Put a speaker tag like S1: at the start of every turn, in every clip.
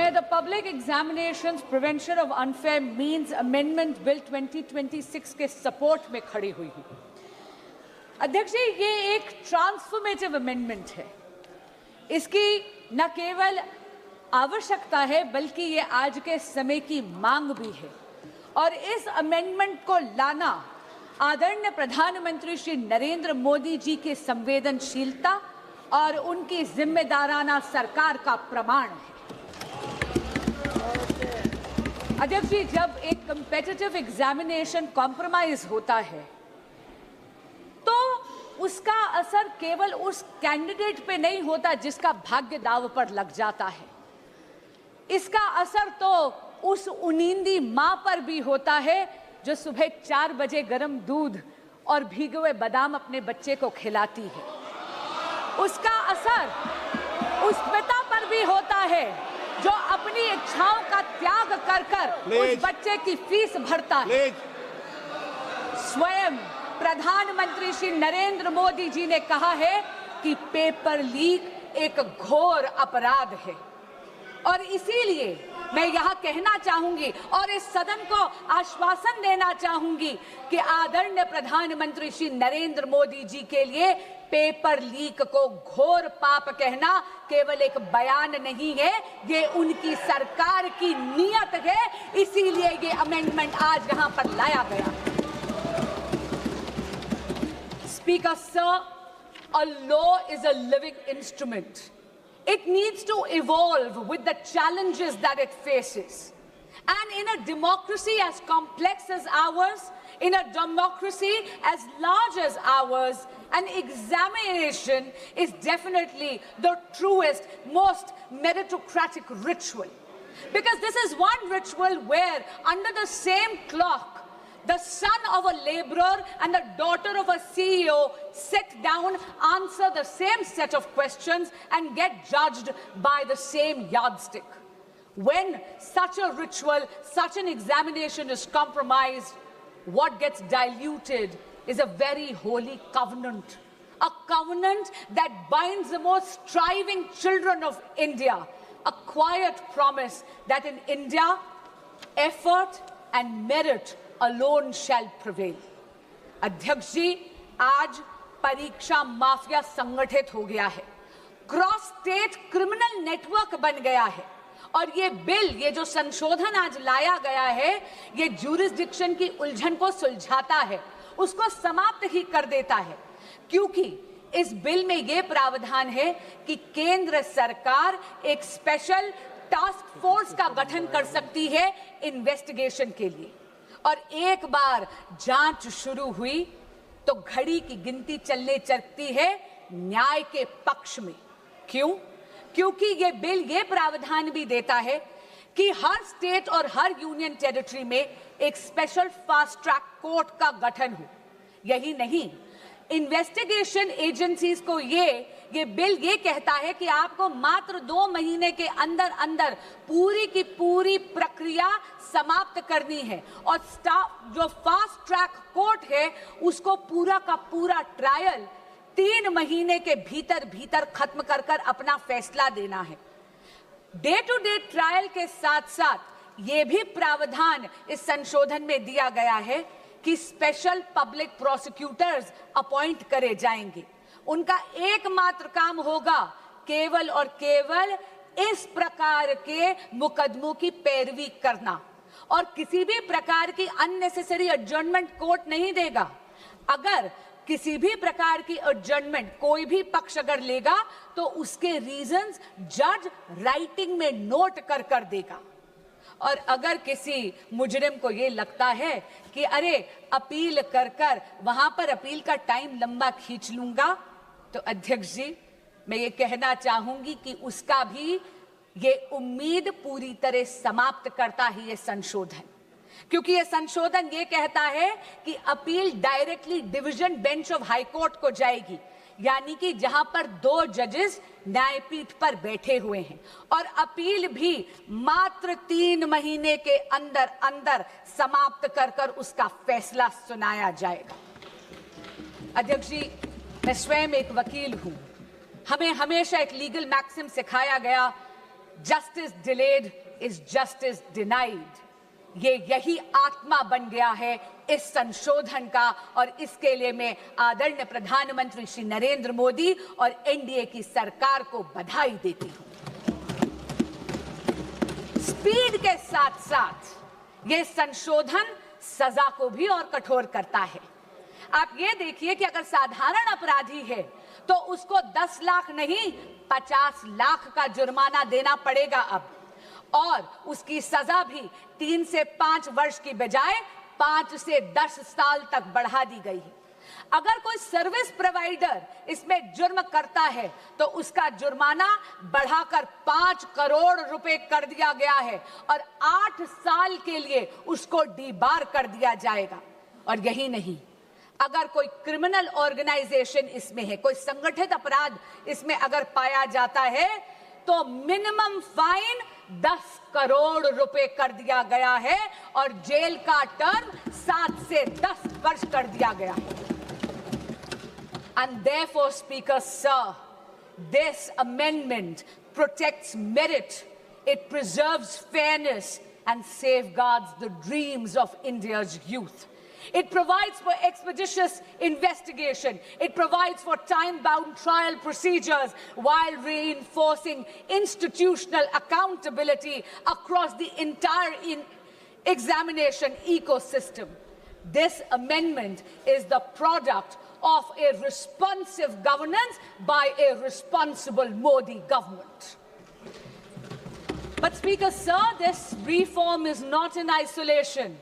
S1: मैं the public examinations prevention of unfair means amendment bill 2026 के support में खड़ी हुई हूं। अध्यक्ष जी, ये एक ट्रांसफॉर्मेटिव अमेंडमेंट है। इसकी न केवल आवश्यकता है बल्कि ये आज के समय की मांग भी है और इस अमेंडमेंट को लाना आदरणीय प्रधानमंत्री श्री नरेंद्र मोदी जी की संवेदनशीलता और उनकी जिम्मेदाराना सरकार का प्रमाण है। अध्यक्ष जी, जब एक कॉम्पिटिटिव एग्जामिनेशन कॉम्प्रोमाइज होता है तो उसका असर केवल उस कैंडिडेट पे नहीं होता जिसका भाग्य दांव पर लग जाता है। इसका असर तो उस उनींदी मां पर भी होता है जो सुबह 4 बजे गर्म दूध और भीगे हुए बादाम अपने बच्चे को खिलाती है। उसका असर उस पिता पर भी होता है जो अपनी इच्छाओं का त्याग कर कर उस बच्चे की फीस भरता है। स्वयं प्रधानमंत्री श्री नरेंद्र मोदी जी ने कहा है कि पेपर लीक एक घोर अपराध है और इसीलिए मैं यहां कहना चाहूंगी और इस सदन को आश्वासन देना चाहूंगी कि आदरणीय प्रधानमंत्री श्री नरेंद्र मोदी जी के लिए पेपर लीक को घोर पाप कहना केवल एक बयान नहीं है, ये उनकी सरकार की नीयत है। इसीलिए ये अमेंडमेंट आज यहां पर लाया गया। Speaker sir, a law is a living instrument. It needs to evolve with the challenges that it faces. And in a democracy as complex as ours, in a democracy as large as ours, an examination is definitely the truest, most meritocratic ritual. Because this is one ritual where under the same clock, the son of a laborer and the daughter of a CEO sit down, answer the same set of questions and get judged by the same yardstick. When such a ritual, such an examination is compromised, what gets diluted is a very holy covenant. A covenant that binds the most striving children of India. A quiet promise that in India, effort and merit alone shall prevail. अध्यक्ष जी, आज परीक्षा mafia संगठित हो गया है, cross state criminal network बन गया है और ये बिल, ये जो संशोधन आज लाया गया है, ये ज्यूरिसडिक्शन की उलझन को सुलझाता है, उसको समाप्त ही कर देता है। क्योंकि इस बिल में ये प्रावधान है कि केंद्र सरकार एक स्पेशल टास्क फोर्स का गठन कर सकती है इन्वेस्टिगेशन के लिए और एक बार जांच शुरू हुई तो घड़ी की गिनती चलने चलती है न्याय के पक्ष में। क्यों? क्योंकि ये बिल ये प्रावधान भी देता है कि हर स्टेट और हर यूनियन टेरिटरी में एक स्पेशल फास्ट ट्रैक कोर्ट का गठन हो। यही नहीं, इन्वेस्टिगेशन एजेंसीज को ये बिल ये कहता है कि आपको मात्र 2 महीने के अंदर अंदर पूरी की पूरी प्रक्रिया समाप्त करनी है और जो फास्ट ट्रैक कोर्ट है उसको पूरा का पूरा ट्रायल 3 महीने के भीतर भीतर खत्म कर कर अपना फैसला देना है। डे टू डे ट्रायल के साथ साथ ये भी प्रावधान इस संशोधन में दिया गया है कि स्पेशल पब्लिक प्रोसिक्यूटर्स अपॉइंट करे जाएंगे। उनका एकमात्र काम होगा केवल और केवल इस प्रकार के मुकदमों की पैरवी करना और किसी भी प्रकार की अननेसेसरी एडजर्नमेंट कोर्ट नहीं देगा। अगर किसी भी प्रकार की एडजर्नमेंट कोई भी पक्ष अगर लेगा तो उसके रीजंस जज राइटिंग में नोट कर कर देगा। और अगर किसी मुजरिम को ये लगता है कि अरे अपील कर कर वहां पर अपील का टाइम लंबा खींच लूंगा, तो अध्यक्ष जी मैं ये कहना चाहूंगी कि उसका भी ये उम्मीद पूरी तरह समाप्त करता ही ये संशोधन। क्योंकि ये संशोधन ये कहता है कि appeal directly division bench of high court को जाएगी, यानी कि जहां पर 2 जजेस न्यायपीठ पर बैठे हुए हैं और अपील भी मात्र 3 महीने के अंदर अंदर समाप्त कर कर उसका फैसला सुनाया जाएगा। अध्यक्ष जी, मैं स्वयं एक वकील हूं। हमें हमेशा एक लीगल मैक्सिम सिखाया गया justice delayed is justice denied. ये यही आत्मा बन गया है इस संशोधन का, और इसके लिए मैं आदरणीय प्रधानमंत्री श्री नरेंद्र मोदी और एनडीए की सरकार को बधाई देती हूं। स्पीड के साथ साथ ये संशोधन सजा को भी और कठोर करता है। आप ये देखिए कि अगर साधारण अपराधी है तो उसको 10 लाख नहीं 50 लाख का जुर्माना देना पड़ेगा अब, और उसकी सजा भी 3 से 5 वर्ष की बजाय 5 से 10 साल तक बढ़ा दी गई है। अगर कोई सर्विस प्रोवाइडर इसमें जुर्म करता है तो उसका जुर्माना बढ़ाकर 5 करोड़ रुपए कर दिया गया है, और 8 साल के लिए उसको डीबार कर दिया जाएगा। और यही नहीं, अगर कोई क्रिमिनल ऑर्गेनाइजेशन इसमें है, कोई संगठित अपराध इसमें अगर पाया जाता है तो मिनिमम फाइन 10 करोड़ रुपए कर दिया गया है, और जेल का टर्म 7 से 10 वर्ष कर दिया गया है। And therefore, Speaker Sir, this amendment protects merit, it preserves fairness and safeguards the dreams of India's youth. It provides for expeditious investigation. It provides for time-bound trial procedures while reinforcing institutional accountability across the entire examination ecosystem. This amendment is the product of a responsive governance by a responsible Modi government. But Speaker Sir, this reform is not in isolation.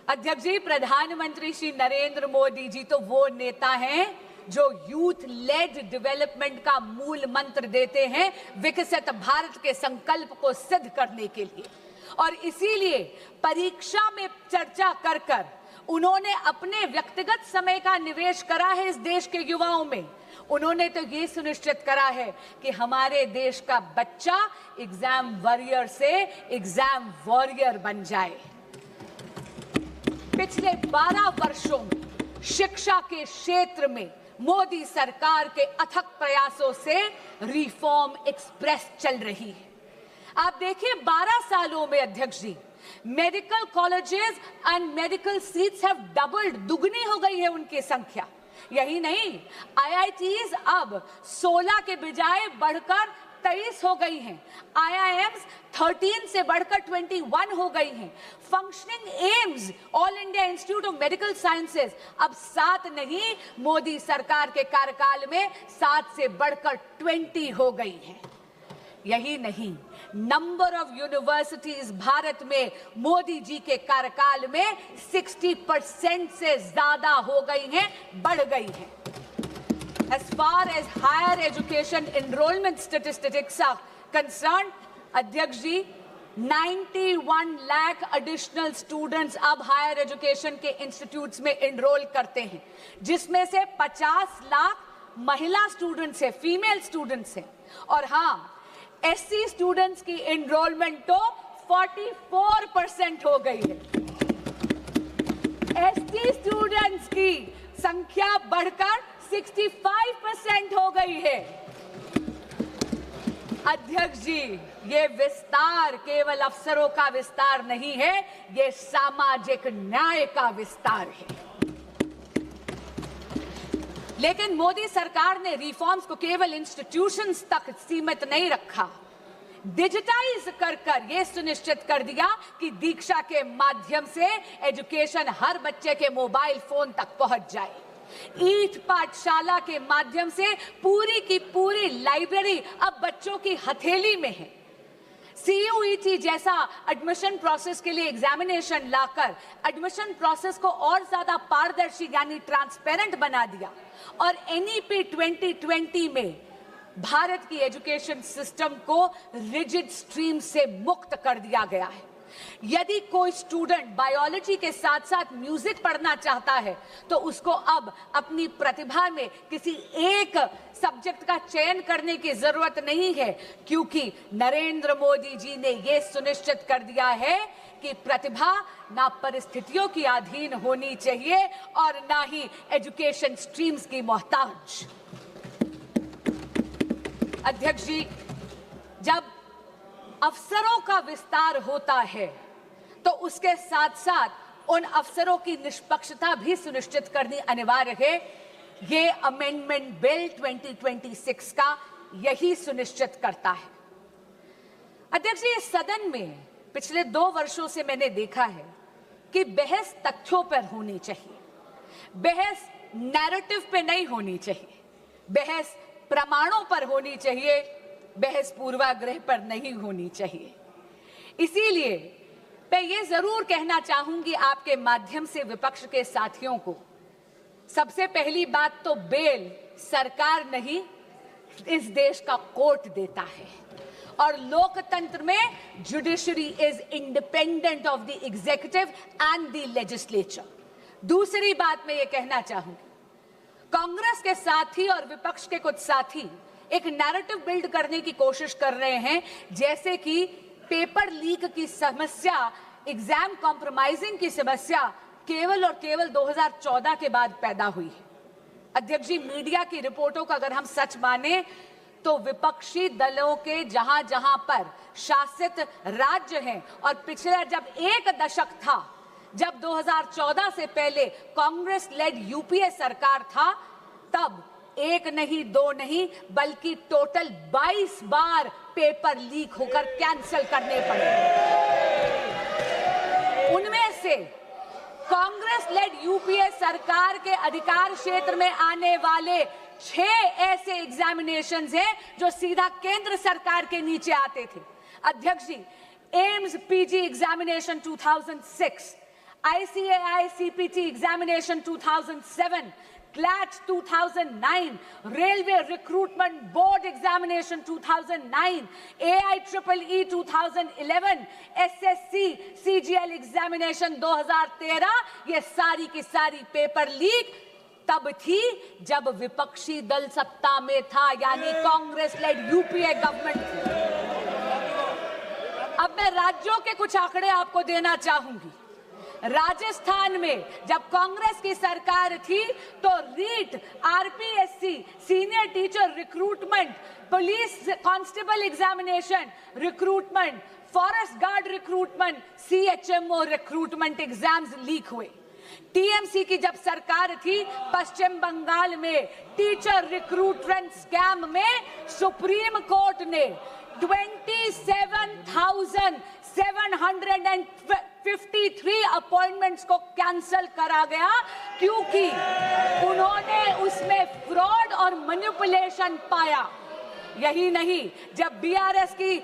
S1: अध्यक्ष जी, प्रधानमंत्री श्री नरेंद्र मोदी जी तो वो नेता हैं जो youth lead development का मूल मंत्र देते हैं विकसित भारत के संकल्प को सिद्ध करने के लिए, और इसीलिए परीक्षा में चर्चा कर कर उन्होंने अपने व्यक्तिगत समय का निवेश करा है इस देश के युवाओं में। उन्होंने तो ये सुनिश्चित करा है कि हमारे देश का बच्चा एग्जाम वॉरियर से एग्जाम वॉरियर बन जाए। पिछले 12 वर्षों में शिक्षा के क्षेत्र में मोदी सरकार के अथक प्रयासों से रिफॉर्म एक्सप्रेस चल रही है। आप देखिए 12 सालों में अध्यक्ष जी, medical colleges and medical seats have doubled, दुगनी हो गई है उनकी संख्या। यही नहीं, आईआईटीज अब 16 के बजाय बढ़कर 23 हो गई हैं। IIMs 13 से बढ़कर 21 हो गई हैं। Functioning AIIMS, all India institute of medical sciences अब 7 नहीं, मोदी सरकार के कार्यकाल में 7 से बढ़कर 20 हो गई हैं। यही नहीं, नंबर ऑफ यूनिवर्सिटीज भारत में मोदी जी के कार्यकाल में 60% से ज्यादा हो गई हैं, बढ़ गई हैं। As far as higher education enrollment statistics are concerned, अध्यक्ष जी, 91 लाख additional students अब higher education के institutes में enroll करते हैं, जिसमें से 50 लाख महिला students हैं, female students हैं, और हाँ, SC students की enrollment तो 44% हो गई है। ST students की संख्या बढ़कर 65% हो गई है। अध्यक्ष जी, ये विस्तार केवल अफसरों का विस्तार नहीं है, ये सामाजिक न्याय का विस्तार है। लेकिन मोदी सरकार ने रिफॉर्म्स को केवल इंस्टीट्यूशंस तक सीमित नहीं रखा, डिजिटाइज कर कर यह सुनिश्चित कर दिया कि दीक्षा के माध्यम से एजुकेशन हर बच्चे के मोबाइल फोन तक पहुंच जाए। ईट पाठशाला के माध्यम से पूरी की पूरी लाइब्रेरी अब बच्चों की हथेली में है। CUET जैसा एडमिशन प्रोसेस के लिए एग्जामिनेशन लाकर एडमिशन प्रोसेस को और ज्यादा पारदर्शी यानी ट्रांसपेरेंट बना दिया, और NEP 2020 में भारत की एजुकेशन सिस्टम को रिजिड स्ट्रीम से मुक्त कर दिया गया है। यदि कोई स्टूडेंट बायोलॉजी के साथ साथ म्यूजिक पढ़ना चाहता है तो उसको अब अपनी प्रतिभा में किसी एक सब्जेक्ट का चयन करने की जरूरत नहीं है, क्योंकि नरेंद्र मोदी जी ने यह सुनिश्चित कर दिया है कि प्रतिभा ना परिस्थितियों की अधीन होनी चाहिए और ना ही एजुकेशन स्ट्रीम्स की मोहताज। अध्यक्ष जी, जब अफसरों का विस्तार होता है तो उसके साथ साथ उन अफसरों की निष्पक्षता भी सुनिश्चित करनी अनिवार्य है। ये अमेंडमेंट बिल 2026 का यही सुनिश्चित करता है। अध्यक्ष जी, इस सदन में पिछले 2 वर्षों से मैंने देखा है कि बहस तथ्यों पर होनी चाहिए, बहस नैरेटिव पे नहीं होनी चाहिए, बहस प्रमाणों पर होनी चाहिए, बहस पूर्वाग्रह पर नहीं होनी चाहिए। इसीलिए मैं ये जरूर कहना चाहूंगी आपके माध्यम से विपक्ष के साथियों को, सबसे पहली बात तो बेल सरकार नहीं, इस देश का कोर्ट देता है और लोकतंत्र में judiciary is independent of the executive and the legislature. दूसरी बात मैं ये कहना चाहूंगी, कांग्रेस के साथी और विपक्ष के कुछ साथी एक नैरेटिव बिल्ड करने की कोशिश कर रहे हैं, जैसे कि पेपर लीक की समस्या, एग्जाम कॉम्प्रोमाइजिंग की समस्या केवल और केवल 2014 के बाद पैदा हुई है। अध्यक्ष जी, मीडिया की रिपोर्टों का अगर हम सच माने तो विपक्षी दलों के जहां जहां पर शासित राज्य हैं और पिछले जब एक दशक था, जब 2014 से पहले कांग्रेस लेड यूपीए सरकार था, तब एक नहीं दो नहीं बल्कि टोटल 22 बार पेपर लीक होकर कैंसिल करने पड़े। उनमें से कांग्रेस लेड यूपीए सरकार के अधिकार क्षेत्र में आने वाले 6 ऐसे एग्जामिनेशंस हैं जो सीधा केंद्र सरकार के नीचे आते थे। अध्यक्ष जी, AIIMS PG examination 2006, ICAI CPT examination 2007, CLAT 2009, Railway Recruitment Board examination 2009, AIEEE 2011, SSC CGL examination 2013, ये सारी की सारी पेपर लीक तब थी जब विपक्षी दल सत्ता में था, यानी कांग्रेस लेड यूपीए गवर्नमेंट थी। अब मैं राज्यों के कुछ आंकड़े आपको देना चाहूंगी। राजस्थान में जब कांग्रेस की सरकार थी तो REET, RPSC, senior teacher recruitment, police constable examination recruitment, forest guard recruitment, CHMO recruitment exams leak हुए। टीएमसी की जब सरकार थी, पश्चिम बंगाल में टीचर रिक्रूटमेंट स्कैम में सुप्रीम कोर्ट ने 27,753 अपॉइंटमेंट्स को कैंसिल करा गया, क्योंकि उन्होंने उसमें फ्रॉड और मैनिपुलेशन पाया। यही नहीं, जब बीआरएस की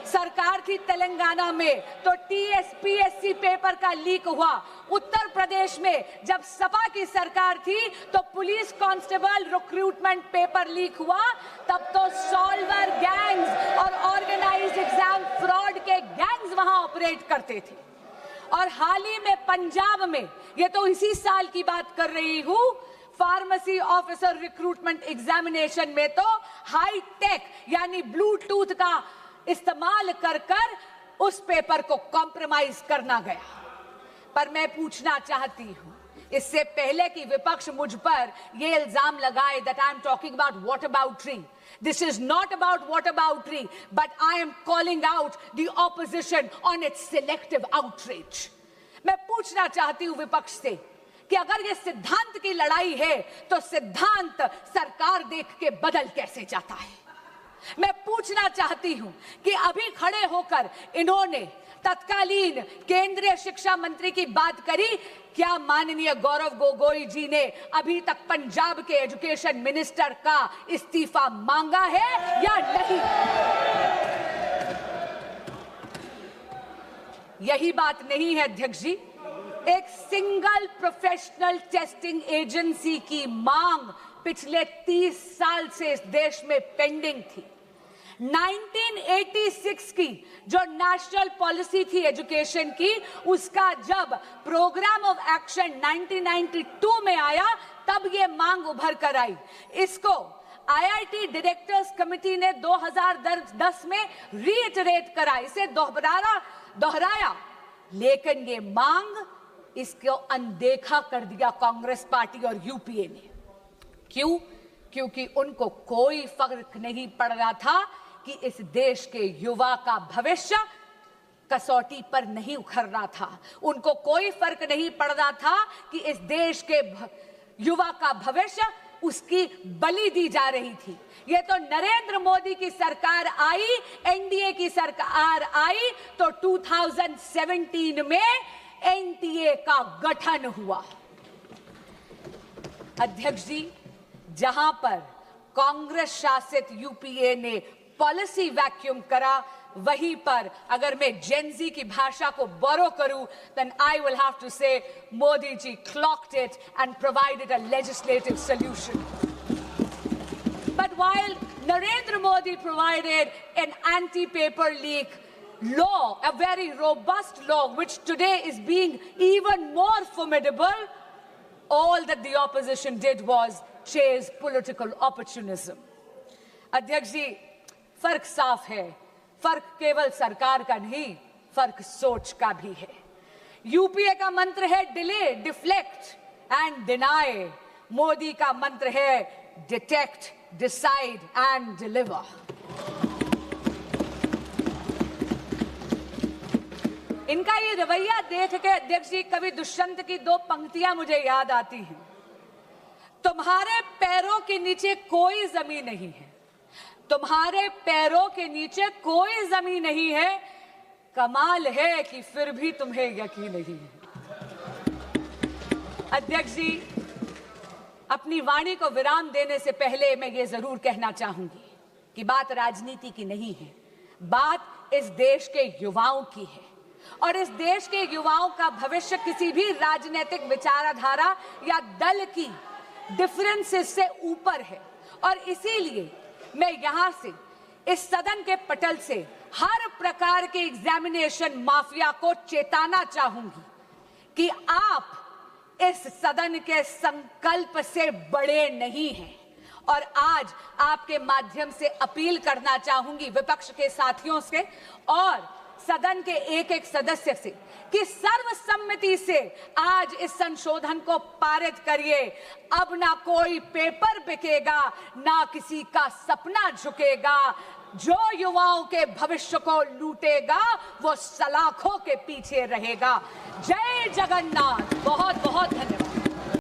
S1: सरकार थी तेलंगाना में तो टीएसपीएससी पेपर का लीक हुआ। उत्तर प्रदेश में जब सपा की सरकार थी तो police constable recruitment paper leak हुआ। तब तो सॉल्वर गैंग्स और ऑर्गेनाइज्ड एग्जाम फ्रॉड के गैंग्स वहां ऑपरेट करते थे। और हाल ही में पंजाब में, ये तो इसी साल की बात कर रही हूं, फार्मेसी ऑफिसर रिक्रूटमेंट एग्जामिनेशन में तो हाई टेक यानी ब्लूटूथ का इस्तेमाल कर उस पेपर को कॉम्प्रोमाइज करना गया। पर मैं पूछना चाहती हूं, इससे पहले कि विपक्ष मुझ पर यह इल्जाम लगाए that I am talking about whataboutery. This is not about whataboutery, but I am calling out the opposition on its selective outrage. मैं पूछना चाहती हूं विपक्ष से कि अगर ये सिद्धांत की लड़ाई है तो सिद्धांत सरकार देख के बदल कैसे जाता है। मैं पूछना चाहती हूं कि अभी खड़े होकर इन्होंने तत्कालीन केंद्रीय शिक्षा मंत्री की बात करी, क्या माननीय गौरव गोगोई जी ने अभी तक पंजाब के एजुकेशन मिनिस्टर का इस्तीफा मांगा है या नहीं? यही बात नहीं है अध्यक्ष जी, एक सिंगल प्रोफेशनल टेस्टिंग एजेंसी की मांग पिछले 30 साल से इस देश में पेंडिंग थी। 1986 की जो नेशनल पॉलिसी थी एजुकेशन की, उसका जब प्रोग्राम ऑफ एक्शन 1992 में आया तब ये मांग उभर कर आई। इसको आईआईटी डायरेक्टर्स कमेटी ने 2010 में रीइटरेट करा, इसे दोहराया, लेकिन ये मांग इसको अनदेखा कर दिया कांग्रेस पार्टी और यूपीए ने। क्यों? क्योंकि उनको कोई फर्क नहीं पड़ रहा था कि इस देश के युवा का भविष्य कसौटी पर नहीं उखड़ रहा था। उनको कोई फर्क नहीं पड़ रहा था कि इस देश के युवा का भविष्य उसकी बलि दी जा रही थी। ये तो नरेंद्र मोदी की सरकार आई, एनडीए की सरकार आई तो 2017 में एनडीए का गठन हुआ। अध्यक्ष जी, जहां पर कांग्रेस शासित यूपीए ने पॉलिसी वैक्यूम करा, वहीं पर अगर मैं जेनजी की भाषा को बोरो करूं, then I will have to say Modi ji clocked it and provided a legislative solution. But while Narendra Modi provided an anti-paper leak law, a very robust law, which today is being even more formidable, all that the opposition did was chase political opportunism. अध्यक्ष जी, फर्क साफ है। फर्क केवल सरकार का नहीं, फर्क सोच का भी है। यूपीए का मंत्र है delay, deflect and deny. Modi का मंत्र है डिटेक्ट, डिसाइड एंड डिलीवर। इनका ये रवैया देख के अध्यक्ष जी, कवि दुष्यंत की दो पंक्तियां मुझे याद आती हैं। तुम्हारे पैरों के नीचे कोई जमीन नहीं है, तुम्हारे पैरों के नीचे कोई जमीन नहीं है, कमाल है कि फिर भी तुम्हें यकीन नहीं है। अध्यक्ष जी, अपनी वाणी को विराम देने से पहले मैं ये जरूर कहना चाहूंगी कि बात राजनीति की नहीं है, बात इस देश के युवाओं की है। और इस देश के युवाओं का भविष्य किसी भी राजनीतिक विचारधारा या दल की डिफरेंसेस से ऊपर है। और इसीलिए मैं यहां से, इस सदन के पटल से, हर प्रकार के एग्जामिनेशन माफिया को चेताना चाहूंगी कि आप इस सदन के संकल्प से बड़े नहीं हैं। और आज आपके माध्यम से अपील करना चाहूंगी विपक्ष के साथियों से और सदन के एक एक सदस्य से कि सर्वसम्मति से आज इस संशोधन को पारित करिए। अब ना कोई पेपर बिकेगा, ना किसी का सपना झुकेगा। जो युवाओं के भविष्य को लूटेगा वो सलाखों के पीछे रहेगा। जय जगन्नाथ। बहुत बहुत धन्यवाद।